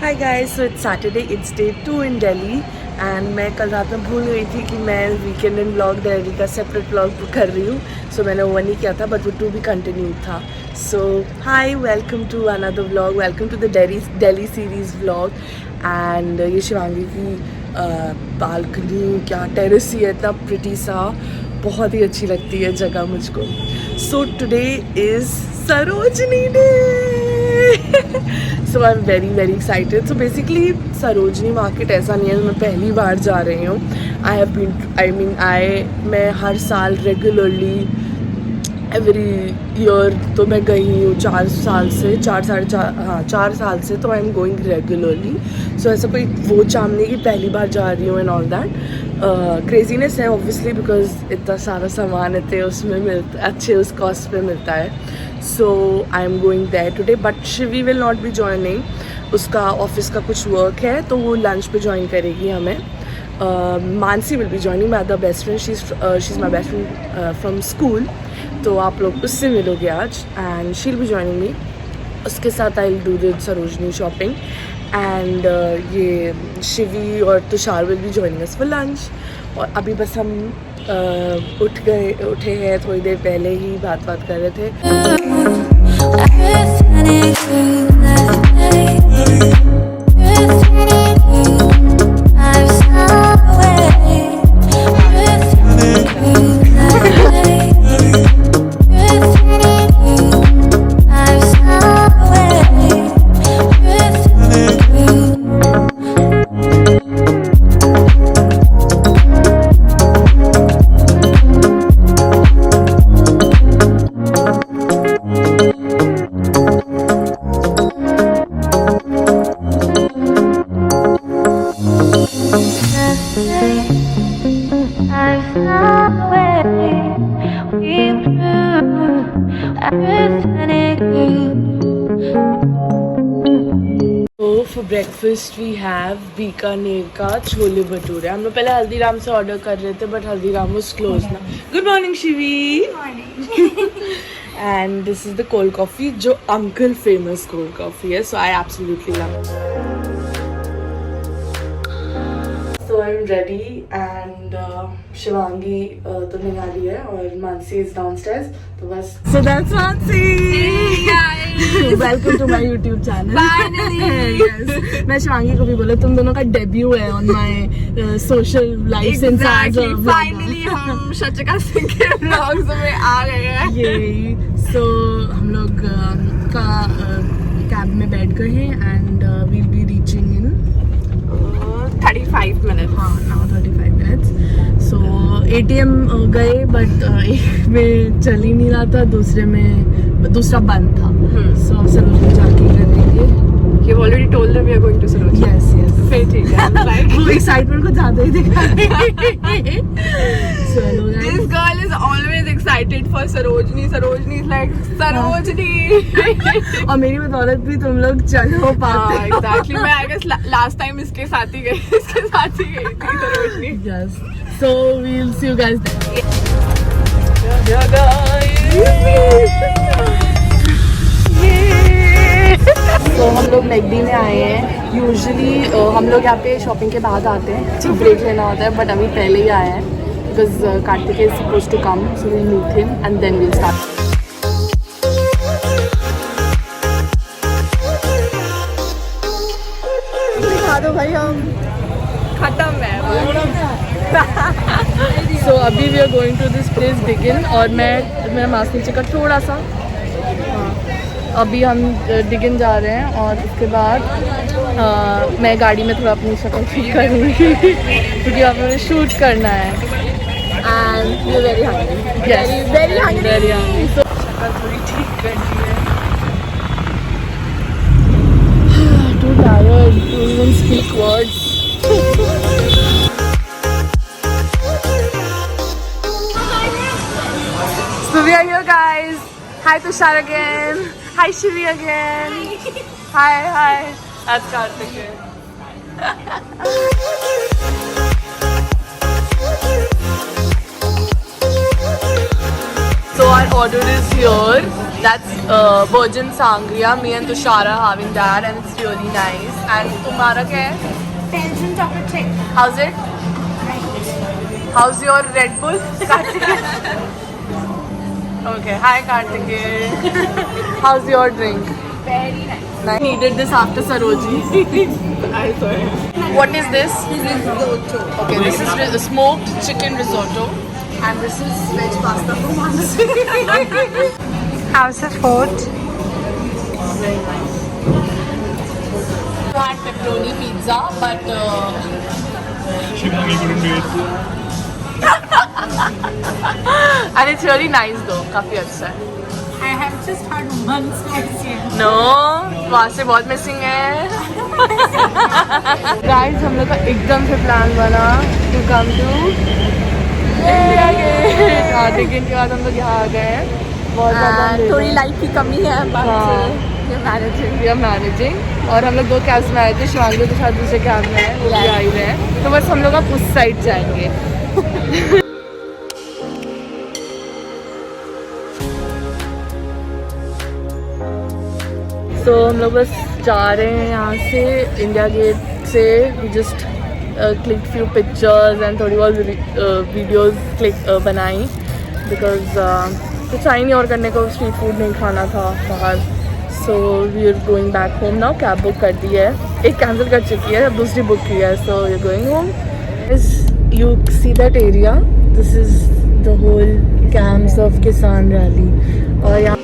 Hi guys, so it's Saturday, it's day 2 in Delhi and मैं कल रात में भूल गई थी कि मैं वीकेंड इन व्लॉग दिल्ली का सेपरेट व्लॉग कर रही हूँ. सो मैंने वो नहीं किया था बट वो 2 भी कंटिन्यू था. So hi, welcome to another vlog, welcome to the Delhi series vlog. And ये शिवांगी की बालकनी, क्या टेरेस ही है, इतना प्रिटी सा, बहुत ही अच्छी लगती है जगह मुझको. So today is Sarojini day. So I'm very excited. So basically Sarojini market ऐसा नहीं है मैं पहली बार जा रही हूँ. मैं हर साल रेगुलरली एवरी ईयर तो मैं गई हूँ 4 साल से 4 साल से तो आई एम गोइंग रेगुलरली. सो ऐसा कोई वो चाम नहीं कि पहली बार जा रही हूँ एंड ऑल दैट. क्रेजीनेस है ऑब्वियसली बिकॉज इतना सारा सामान इतने उसमें मिलता अच्छे उस कॉस्ट पे मिलता है. So I am going there today but Shivi will not be joining. उसका ऑफिस का कुछ वर्क है तो वो लंच पे ज्वाइन करेगी हमें. Mansi will be joining, my the best friend, she is my best friend from school. तो आप लोग उससे मिलोगे आज and she will be joining me. उसके साथ I will do the Sarojini shopping and ये शिवी और Tushar will be joining us for lunch. और अभी बस हम उठे हैं, थोड़ी देर पहले ही बात कर रहे थे. For breakfast we have Bikaner का छोले भटूरे. हम लोग पहले हल्दीराम से ऑर्डर कर रहे थे बट हल्दीराम was closed ना. Good morning Shivi. Good morning. And this is the cold coffee जो uncle famous cold coffee है. So I absolutely love it. So I'm ready and Shivangi तो निकाली है और मानसी is downstairs. तो बस. So that's Mansi. Hey guys. Welcome to my YouTube channel. Finally. Yes. मैं शिवांगी को भी बोला तुम दोनों का डेब्यू है on my social life since as a vlogger. Finally हम शचिका सिंह के vlogs में आ गए हैं. यही. So हम लोग कैब में बैठ गए हैं and we'll be reaching in 35 minutes. हाँ, now 35 minutes. So ATM गए बट एक में चल ही नहीं रहा था, दूसरा बंद था. So अब सरोजनी जाके करेंगे. You've already told them we are going to Sarojini. Yes. फिर ठीक है. I'm like वो एक्साइटमेंट को ज्यादा ही दिखा रही. चलो guys. This girl is always excited for Sarojini. Sarojini is like Sarojini. और मेरी बदौलत भी तुम लोग चलो पाते. हाँ, exactly. मैं I guess last time इसके साथ ही गई थी Sarojini. Yes. So we'll see you guys there. तो हम लोग मैगडी में आए हैं. यूजुअली हम लोग यहाँ पे शॉपिंग के बाद आते हैं, ठीक ब्रेक लेना होता है बट अभी पहले ही आए हैं because Kartik is suppose to come. So we meet him and then we'll start. दिखा दो भाई हम खत्म है. सो अभी we are going to this place डिगिन और मेरा मास्क नीचे का थोड़ा सा. अभी हम डिगिन जा रहे हैं और उसके बाद मैं गाड़ी में थोड़ा अपनी शक्ल ठीक करूँगी क्योंकि अब हमें शूट करना है. And we are very hungry. Yes, very hungry. So शक्ल थोड़ी ठीक करनी है. Too tired to even speak words. So we are here guys. Hi Tushar again. Hi Shivi again. Hi. That's Karthik. So our order is here. That's Virgin Sangria. Me and Tushara are having that, and it's really nice. And तुम्हारा क्या है? Belgian chocolate shake. How's it? How's your Red Bull? Okay. Hi Kartikeya. How's your drink? Very nice. I needed this after Saroji. I saw it. What is this? This is risotto. Okay, this is smoked chicken risotto, and this is veg pasta from Manasi. How's the food? I had pepperoni pizza, but Shivangi couldn't do it. and it's really nice though. काफी अच्छा है. I have just had one spicy. No, वहाँ से बहुत missing है. Guys, हम लोग का एकदम से प्लान बना to come to India Gate. लेकिन के बाद हम लोग यहाँ आ गए हैं. बहुत ज़्यादा थोड़ी लाइफ की कमी है We are managing. और हम लोग 2 कैब्स में आए थे. शिवांगी के साथ दूसरे कैब में है, वो भी आई हुए हैं. तो बस हम लोग अब उस साइड जाएंगे. तो हम लोग बस जा रहे हैं यहाँ से इंडिया गेट से. Just click few pictures and थोड़ी बहुत वीडियोस क्लिक बनाई बिकॉज कुछ आई नहीं और करने को. स्ट्रीट फूड नहीं खाना था बाहर. So we are going back home now. Cab book कर दी है, एक कैंसिल कर चुकी है, अब दूसरी बुक की है. So we are going home. You see that area, this is the whole camps of kisan rally. और यहाँ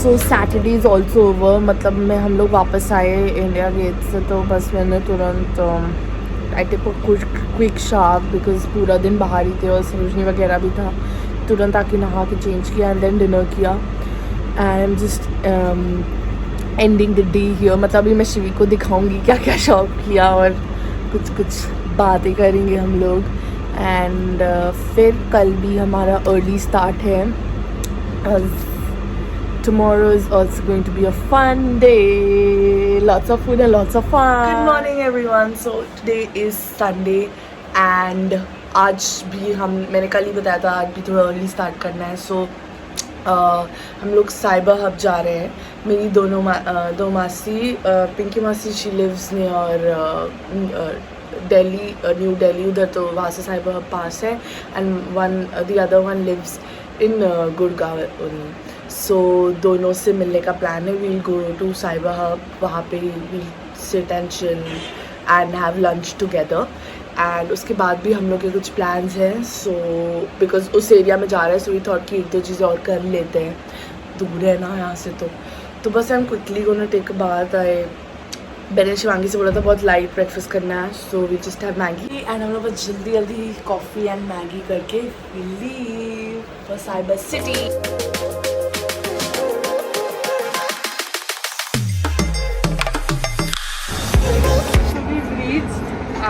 so Saturday is also over. मतलब मैं हम लोग वापस आए इंडिया गेट से, तो बस मैंने तुरंत आई टिक अ क्विक शावर बिकॉज पूरा दिन बाहर ही थे और सरोजनी वगैरह भी था. तुरंत आके नहा के चेंज किया एंड देन डिनर किया. And I am just ending the day here. मतलब अभी मैं शिवी को दिखाऊंगी क्या क्या शॉप किया और कुछ कुछ बातें करेंगे हम लोग. एंड फिर कल भी हमारा अर्ली स्टार्ट है. Tomorrow is also going to be a fun day. Lots of food and lots of fun. Good morning everyone. So today is Sunday and आज भी मैंने कल ही बताया था, आज भी थोड़ा अर्ली स्टार्ट करना है. सो हम लोग साइबर हब जा रहे हैं. मेरी दो मासी, पिंकी मासी she lives near Delhi, new Delhi, उधर तो वहाँ से साइबर हब पास है. And the other one lives in Gurgaon only. So दोनों से मिलने का प्लान है. We'll go to cyber hub, वहाँ पे we'll sit and chill and have lunch together. And उसके बाद भी हम लोग के कुछ प्लान्स हैं. सो बिकॉज उस एरिया में जा रहे हैं, सो वी थॉट कि 1-2 चीज़ें और कर लेते हैं. दूर है ना यहाँ से, तो बस हम क्विकली गोना टेक बात आए. मैंने शिवांगी से बोला था बहुत लाइट ब्रेकफास्ट करना है. So we just have Maggi and हम लोग बस जल्दी जल्दी कॉफ़ी एंड मैगी करके leave for Cyber City.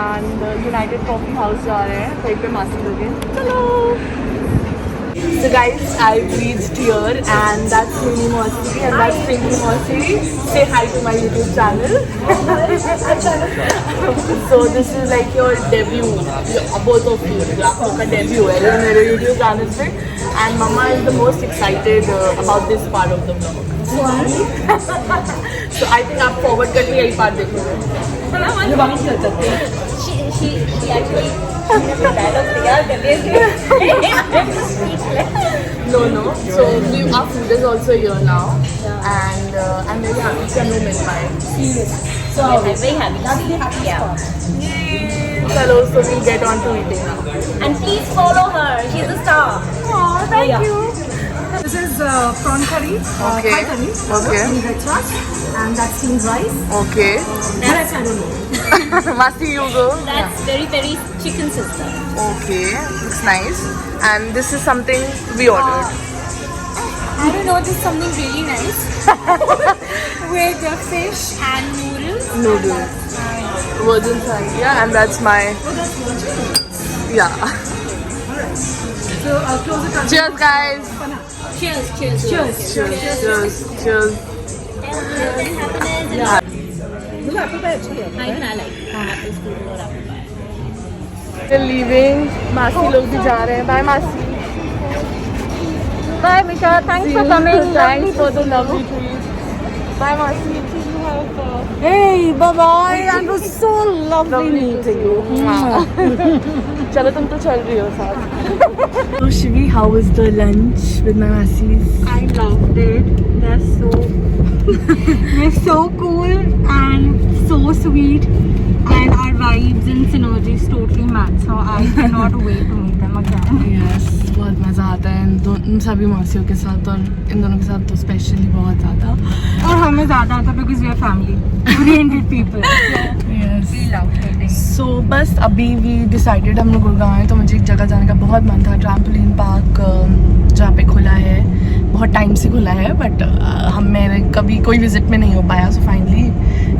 And United Coffee House जा रहे हैं. कहीं पे मासी लोग हैं. चलो. So guys, I've reached here and that's Mini Mossy and that's Pinky Mossy. Say hi to my YouTube channel. So this is like your debut, both of you. आप लोग का debut है मेरे YouTube channel पे. And Mama is the most excited about this part of the vlog. So I think आप forward करके यही part देखोगे. She actually No. So our food is also here now, and I'm very happy to have met by. So I'm very happy. Yeah. Hello, so we'll get on to eating now. And please follow her. She's a star. Oh, thank you. This is prawn curry, Okay. Thai curry, Okay. in red sauce, and that's steamed rice. Okay. The rest I don't know. Masti, you go. That's very, very chicken sister. Okay, looks nice. And this is something we ordered. I don't know, this is something really nice. With the fish and noodles. Noodles. Virgin Sangria, and that's my. Yeah. So close the curry. Cheers, guys. Cheers. Cheers. Cheers. मुझे apple pie अच्छा लगता है. I like apple fruit or apple pie. Leaving, मासी लोग भी जा रहे हैं. बाय मासी. Bye, Misha. Thanks for coming. Thanks for the lovely trees. Bye मासी. Hey, bye-bye. That was so lovely meeting you. चलो तुम तो चल रही हो साथ. So Shivi, how was the lunch with my masis? I loved it. They're so cool and so sweet, and our vibes and synergies totally match. So I cannot wait to meet them again. Yes, बहुत मज़ा आता है इन सभी मासियों के साथ और इन दोनों के साथ तो स्पेशली बहुत ज़्यादा. और हमें ज़्यादा आता because we are family oriented people. Yes. We love meeting. So बस अभी we decided हम लोग गुड़गांव हैं तो मुझे एक जगह जाने का बहुत मन था. ट्रैम्पोलिन पार्क जहाँ पे खुला है, बहुत टाइम से खुला है बट हम मेरे कभी कोई विजिट में नहीं हो पाया. सो फाइनली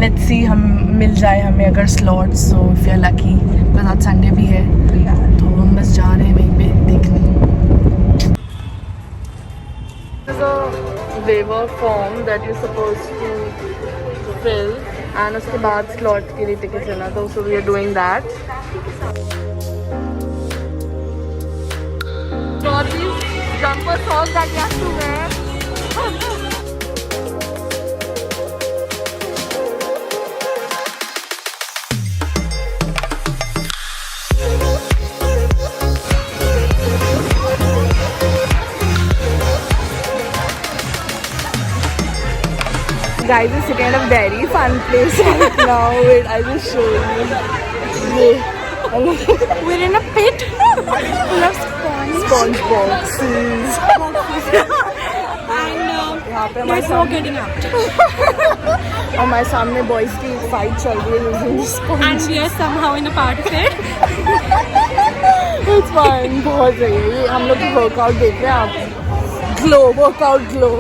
लेट्स सी हम मिल जाए हमें अगर slots. So if you are lucky because आज संडे भी है तो हम बस जा रहे हैं वहीं पे देखने. waiver form that you're supposed to fill and उसके बाद slot के लिए tickets लेना था. So we are doing that. Got these jumper socks that you have to wear. Guys is sitting at a very fun place right now. Wait, I will show you. We're in a pit full of Sponge boxes. and यहाँ पे हमारे there's no सामने getting out. हमारे सामने boys की fight चल रही है using sponge. And we are somehow in a part of it. It's fine. बहुत सही है. ये हम लोग वर्कआउट देख रहे हैं आप. Glow, workout glow.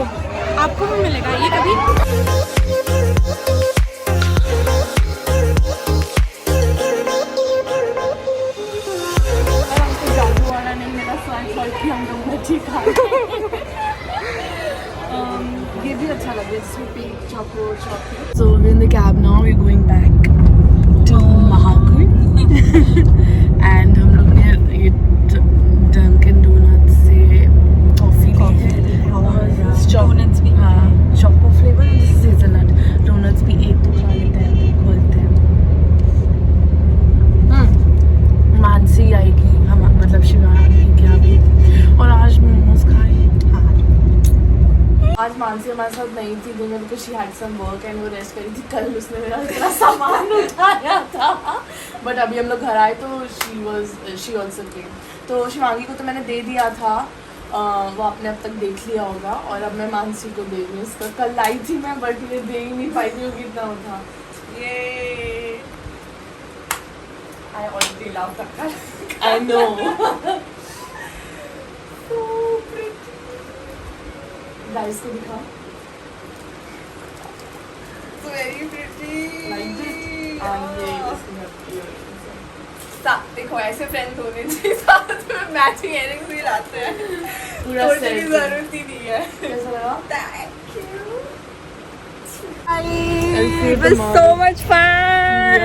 आपको भी मिलेगा ये कभी. ये भी अच्छा लग रहा है. Sweet chocolate. So we're in the cab now. We're going back to Mahakund. And हम लोग ने ये Dunkin Donuts से कॉफी ली है और Donuts भी. हाँ चॉको फ्लेवर हेज़लनट. डोनट्स भी एक तो खा लेते हैं खोलते हैं. मानसी आएगी हम मतलब शिवानी क्या भी. और आज मोमोज खाए. आज मानसी हमारे साथ नहीं थी दिन में because she had some work and वो रेस्ट करी थी. कल उसने मेरा इतना सामान उठाया था बट अभी हम लोग घर आए तो शी ऑल्सो केम. तो शिवांगी को तो मैंने दे दिया था. वो आपने अब तक देख लिया होगा. और अब मैं मानसी को दे रही हूँ. इसका कल लाई थी मैं बट ये दे ही नहीं पाई थी. वो कितना वो था. ये I already love that. I know. Guys को दिखा. Very pretty. Like this. And ये देखो ऐसे फ्रेंड्स होने चाहिए साथ में. मैचिंग इयररिंग्स भी लाते हैं. पूरा तोड़ने सेट की जरूरत ही नहीं है. कैसा लगा? Thank you. It was so much fun.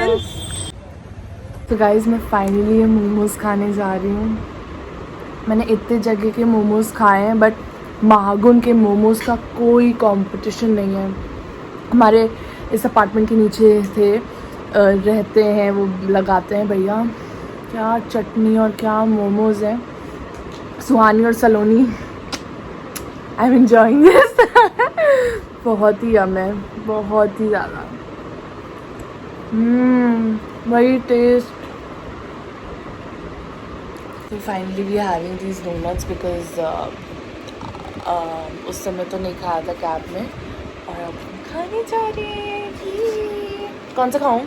तो गाइस मैं फाइनली ये मोमोज खाने जा रही हूँ. मैंने इतने जगह के मोमोज खाए हैं बट महागुन के मोमोज का कोई कंपटीशन नहीं है. हमारे इस अपार्टमेंट के नीचे थे रहते हैं वो लगाते हैं भैया. क्या चटनी और क्या मोमोज हैं. सुहानी और Saloni. I am enjoying this. बहुत ही यम है. बहुत ही ज़्यादा. वही taste. So finally we are having these donuts because उस समय तो नहीं खाया था कैब में और अब खाने जा रहे हैं. कौन सा खाऊं?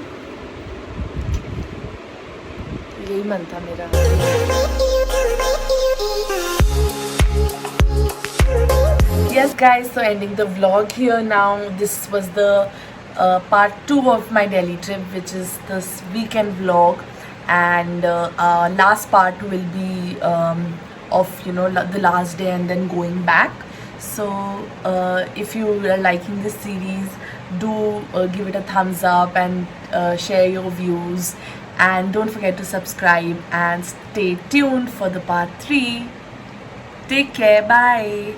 यही मन था मेरा. Yes guys, so ending the vlog here now. This was the part 2 of my Delhi trip, which is this weekend vlog. And last part will be of the last day and then going back. So if you are liking this series, do give it a thumbs up and share your views and don't forget to subscribe and stay tuned for the part 3. Take care, bye.